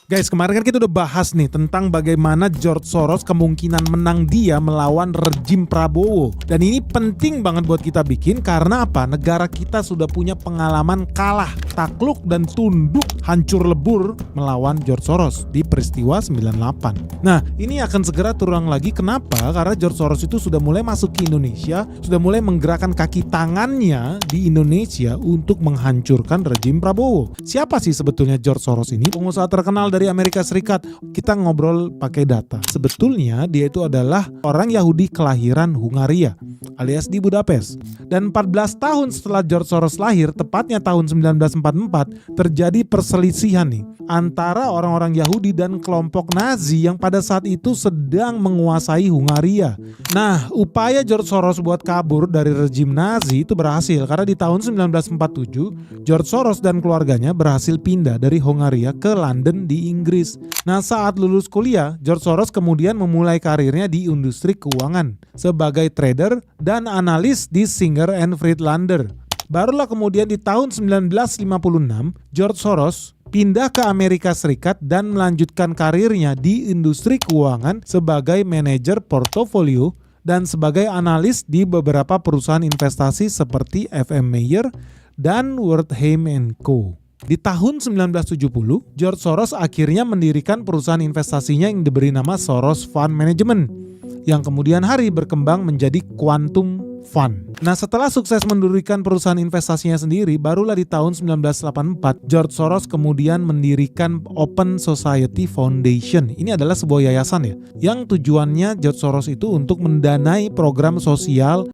Guys, kemarin kan kita udah bahas nih tentang bagaimana George Soros kemungkinan menang dia melawan rejim Prabowo. Dan ini penting banget buat kita bikin karena apa? Negara kita sudah punya pengalaman kalah, takluk dan tunduk hancur lebur melawan George Soros di peristiwa 98. Nah, ini akan segera terulang lagi. Kenapa? Karena George Soros itu sudah mulai masuk ke Indonesia, sudah mulai menggerakkan kaki tangannya di Indonesia untuk menghancurkan rejim Prabowo. Siapa sih sebetulnya George Soros ini? Pengusaha terkenal dari Amerika Serikat. Kita ngobrol pakai data. Sebetulnya dia itu adalah orang Yahudi kelahiran Hungaria alias di Budapest. Dan 14 tahun setelah George Soros lahir, tepatnya tahun 1944, terjadi perselisihan nih antara orang-orang Yahudi dan kelompok Nazi yang pada saat itu sedang menguasai Hungaria. Nah, upaya George Soros buat kabur dari rejim Nazi itu berhasil karena di tahun 1947 George Soros dan keluarganya berhasil pindah dari Hungaria ke London di Inggris. Nah, saat lulus kuliah, George Soros kemudian memulai karirnya di industri keuangan sebagai trader dan analis di Singer and Friedlander. Barulah kemudian di tahun 1956, George Soros pindah ke Amerika Serikat dan melanjutkan karirnya di industri keuangan sebagai manajer portofolio dan sebagai analis di beberapa perusahaan investasi seperti FM Mayer dan Wertheim & Co. Di tahun 1970, George Soros akhirnya mendirikan perusahaan investasinya yang diberi nama Soros Fund Management, yang kemudian hari berkembang menjadi Quantum Fund. Nah, setelah sukses mendirikan perusahaan investasinya sendiri, barulah di tahun 1984 George Soros kemudian mendirikan Open Society Foundation. Ini adalah sebuah yayasan ya, yang tujuannya George Soros itu untuk mendanai program sosial